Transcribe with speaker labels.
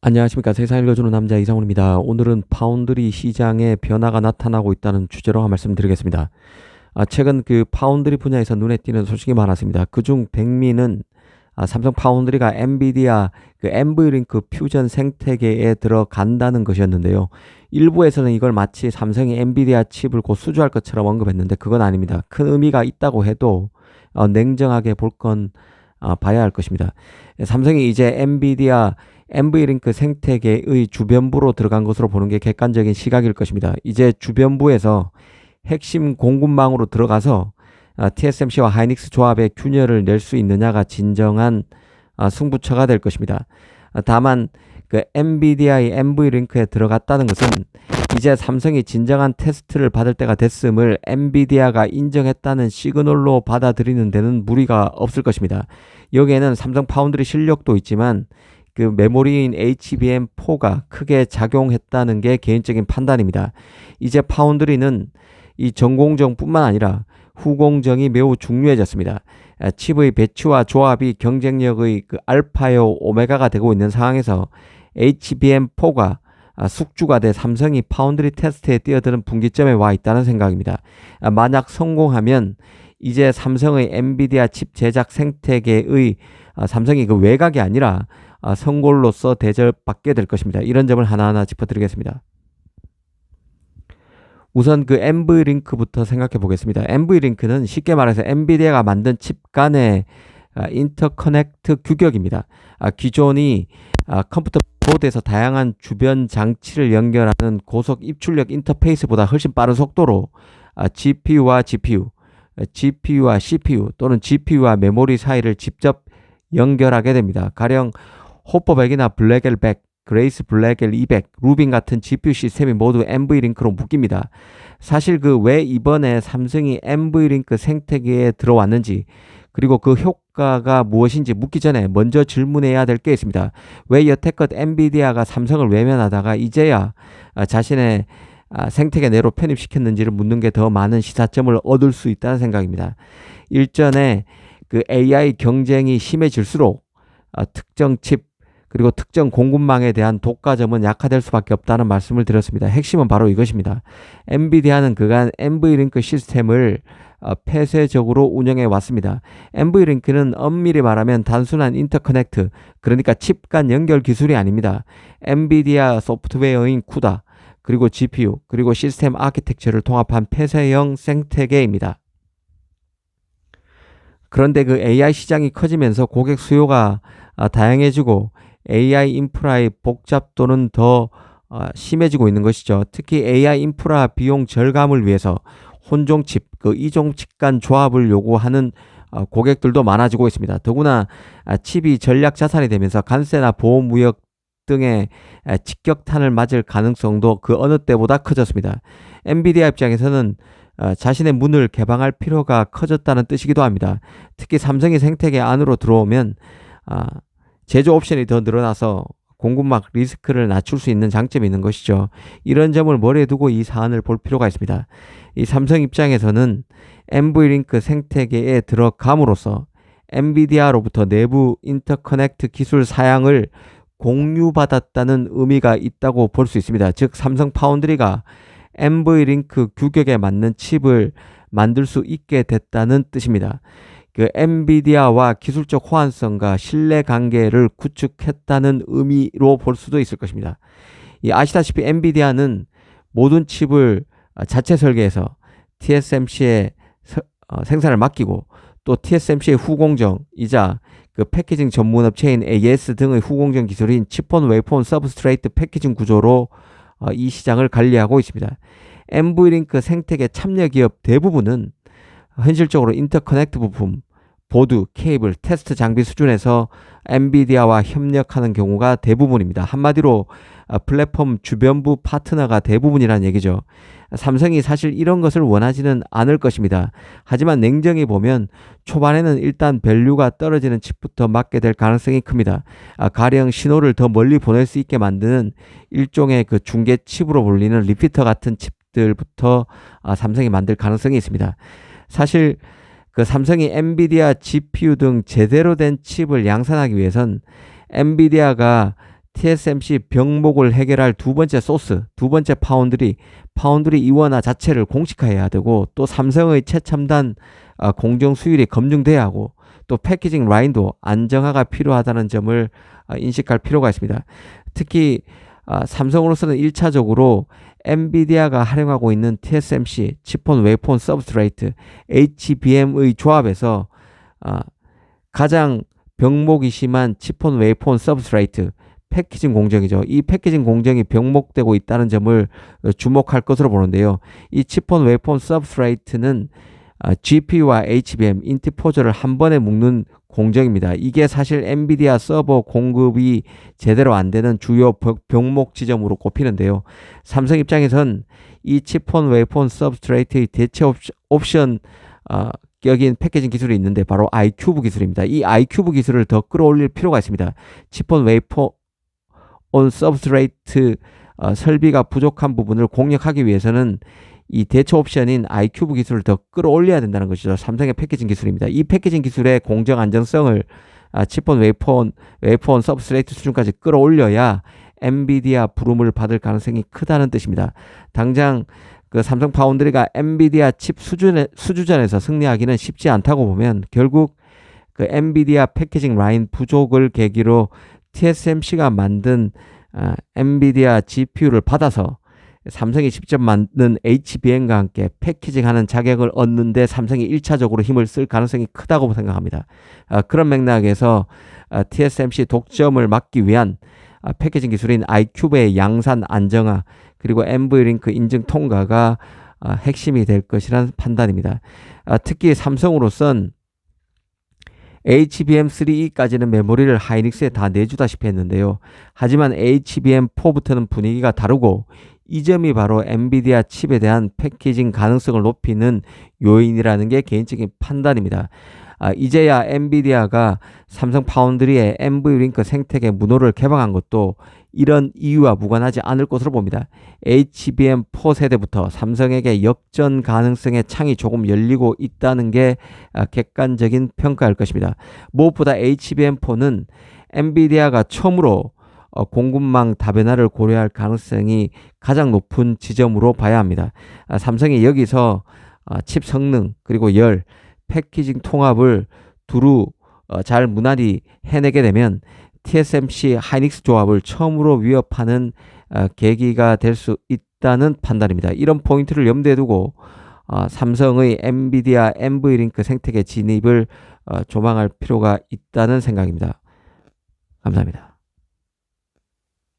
Speaker 1: 안녕하십니까. 세상 읽어주는 남자 이상훈입니다. 오늘은 파운드리 시장에 변화가 나타나고 있다는 주제로 말씀드리겠습니다. 최근 그 파운드리 분야에서 눈에 띄는 소식이 많았습니다. 그중 백미는 삼성 파운드리가 엔비디아 그 엔브이링크 퓨전 생태계에 들어간다는 것이었는데요. 일부에서는 이걸 마치 삼성이 엔비디아 칩을 곧 수주할 것처럼 언급했는데 그건 아닙니다. 큰 의미가 있다고 해도 냉정하게 볼 건 봐야 할 것입니다. 삼성이 이제 엔비디아 엔브이링크 생태계의 주변부로 들어간 것으로 보는 게 객관적인 시각일 것입니다. 이제 주변부에서 핵심 공급망으로 들어가서 TSMC와 하이닉스 조합의 균열을 낼 수 있느냐가 진정한 승부처가 될 것입니다. 다만 그 엔비디아의 엔브이링크에 들어갔다는 것은 이제 삼성이 진정한 테스트를 받을 때가 됐음을 엔비디아가 인정했다는 시그널로 받아들이는 데는 무리가 없을 것입니다. 여기에는 삼성 파운드리 실력도 있지만 그 메모리인 HBM4가 크게 작용했다는 게 개인적인 판단입니다. 이제 파운드리는 이 전공정뿐만 아니라 후공정이 매우 중요해졌습니다. 칩의 배치와 조합이 경쟁력의 그 알파요 오메가가 되고 있는 상황에서 HBM4가 숙주가 돼 삼성이 파운드리 테스트에 뛰어드는 분기점에 와 있다는 생각입니다. 만약 성공하면 이제 삼성의 엔비디아 칩 제작 생태계의 삼성이 그 외곽이 아니라 성골로서 대접받게 될 것입니다. 이런 점을 하나하나 짚어드리겠습니다. 우선 그 엔브이링크부터 생각해 보겠습니다. 엔브이링크는 쉽게 말해서 엔비디아가 만든 칩 간의 인터커넥트 규격입니다. 기존이 컴퓨터 보드에서 다양한 주변 장치를 연결하는 고속 입출력 인터페이스보다 훨씬 빠른 속도로 GPU와 GPU, GPU와 CPU 또는 GPU와 메모리 사이를 직접 연결하게 됩니다. 가령 호퍼 100이나 블랙엘 100, 그레이스 블랙엘 200, 루빈 같은 GPU 시스템이 모두 엔브이링크로 묶입니다. 사실 그 왜 이번에 삼성이 엔브이링크 생태계에 들어왔는지 그리고 그 효과가 무엇인지 묻기 전에 먼저 질문해야 될 게 있습니다. 왜 여태껏 엔비디아가 삼성을 외면하다가 이제야 자신의 생태계 내로 편입시켰는지를 묻는 게 더 많은 시사점을 얻을 수 있다는 생각입니다. 일전에 그 AI 경쟁이 심해질수록 특정 칩 그리고 특정 공급망에 대한 독과점은 약화될 수밖에 없다는 말씀을 드렸습니다. 핵심은 바로 이것입니다. 엔비디아는 그간 엔브이링크 시스템을 폐쇄적으로 운영해 왔습니다. 엔브이링크는 엄밀히 말하면 단순한 인터커넥트, 그러니까 칩 간 연결 기술이 아닙니다. 엔비디아 소프트웨어인 쿠다, 그리고 GPU, 그리고 시스템 아키텍처를 통합한 폐쇄형 생태계입니다. 그런데 그 AI 시장이 커지면서 고객 수요가 다양해지고 AI 인프라의 복잡도는 더 심해지고 있는 것이죠. 특히 AI 인프라 비용 절감을 위해서 혼종칩, 그 이종칩 간 조합을 요구하는 고객들도 많아지고 있습니다. 더구나 칩이 전략 자산이 되면서 관세나 보호무역 등의 직격탄을 맞을 가능성도 그 어느 때보다 커졌습니다. 엔비디아 입장에서는 자신의 문을 개방할 필요가 커졌다는 뜻이기도 합니다. 특히 삼성이 생태계 안으로 들어오면 제조 옵션이 더 늘어나서 공급망 리스크를 낮출 수 있는 장점이 있는 것이죠. 이런 점을 머리에 두고 이 사안을 볼 필요가 있습니다. 이 삼성 입장에서는 엔브이링크 생태계에 들어감으로써 엔비디아로부터 내부 인터커넥트 기술 사양을 공유받았다는 의미가 있다고 볼 수 있습니다. 즉 삼성 파운드리가 엔브이링크 규격에 맞는 칩을 만들 수 있게 됐다는 뜻입니다. 그 엔비디아와 기술적 호환성과 신뢰 관계를 구축했다는 의미로 볼 수도 있을 것입니다. 아시다시피 엔비디아는 모든 칩을 자체 설계해서 TSMC에 생산을 맡기고 또 TSMC의 후공정이자 그 패키징 전문 업체인 AS 등의 후공정 기술인 칩온 웨이폰 서브스트레이트 패키징 구조로 이 시장을 관리하고 있습니다. 엔브이링크 생태계 참여 기업 대부분은 현실적으로 인터커넥트 부품, 보드, 케이블, 테스트 장비 수준에서 엔비디아와 협력하는 경우가 대부분입니다. 한마디로 플랫폼 주변부 파트너가 대부분이라는 얘기죠. 삼성이 사실 이런 것을 원하지는 않을 것입니다. 하지만 냉정히 보면 초반에는 일단 밸류가 떨어지는 칩부터 맡게 될 가능성이 큽니다. 가령 신호를 더 멀리 보낼 수 있게 만드는 일종의 그 중계 칩으로 불리는 리피터 같은 칩들부터 삼성이 만들 가능성이 있습니다. 사실 그 삼성이 엔비디아 GPU 등 제대로 된 칩을 양산하기 위해선 엔비디아가 TSMC 병목을 해결할 두 번째 소스, 두 번째 파운드리 이원화 자체를 공식화해야 되고, 또 삼성의 최첨단 공정 수율이 검증돼야 하고, 또 패키징 라인도 안정화가 필요하다는 점을 인식할 필요가 있습니다. 특히 삼성으로서는 1차적으로 엔비디아가 활용하고 있는 TSMC 칩온 웨이폰 서브스트레이트 HBM의 조합에서 가장 병목이 심한 칩온 웨이폰 서브스트레이트 패키징 공정이죠. 이 패키징 공정이 병목되고 있다는 점을 주목할 것으로 보는데요. 이 칩온 웨이폰 서브스트레이트는 GPU와 HBM, 인티포저를 한 번에 묶는 공정입니다. 이게 사실 엔비디아 서버 공급이 제대로 안 되는 주요 병목 지점으로 꼽히는데요. 삼성 입장에선 이 칩온 웨이폰 서브스트레이트의 대체 옵션 격인 패키징 기술이 있는데 바로 iCube 기술입니다. 이 iCube 기술을 더 끌어올릴 필요가 있습니다. 칩온 웨이폰 서브스트레이트 설비가 부족한 부분을 공략하기 위해서는 이 대체 옵션인 iCube 기술을 더 끌어올려야 된다는 것이죠. 삼성의 패키징 기술입니다. 이 패키징 기술의 공정 안정성을 칩온 웨이폰 서브스트레이트 수준까지 끌어올려야 엔비디아 부름을 받을 가능성이 크다는 뜻입니다. 당장 그 삼성 파운드리가 엔비디아 칩 수주전에서 승리하기는 쉽지 않다고 보면 결국 그 엔비디아 패키징 라인 부족을 계기로 TSMC가 만든 엔비디아 GPU를 받아서 삼성이 직접 만든 HBM과 함께 패키징하는 자격을 얻는데 삼성이 1차적으로 힘을 쓸 가능성이 크다고 생각합니다. 그런 맥락에서 TSMC 독점을 막기 위한 패키징 기술인 iCube의 양산 안정화 그리고 NVLink 인증 통과가 핵심이 될 것이라는 판단입니다. 특히 삼성으로선 HBM3E까지는 메모리를 하이닉스에 다 내주다시피 했는데요. 하지만 HBM4부터는 분위기가 다르고 이 점이 바로 엔비디아 칩에 대한 패키징 가능성을 높이는 요인이라는 게 개인적인 판단입니다. 이제야 엔비디아가 삼성 파운드리의 NVLink 생태계 문호를 개방한 것도 이런 이유와 무관하지 않을 것으로 봅니다. HBM4 세대부터 삼성에게 역전 가능성의 창이 조금 열리고 있다는 게 객관적인 평가일 것입니다. 무엇보다 HBM4는 엔비디아가 처음으로 공급망 다변화를 고려할 가능성이 가장 높은 지점으로 봐야 합니다. 삼성이 여기서 칩 성능 그리고 열, 패키징 통합을 두루 잘 무난히 해내게 되면 TSMC 하이닉스 조합을 처음으로 위협하는 계기가 될 수 있다는 판단입니다. 이런 포인트를 염두에 두고 삼성의 엔비디아 NVLink 생태계 진입을 조망할 필요가 있다는 생각입니다. 감사합니다.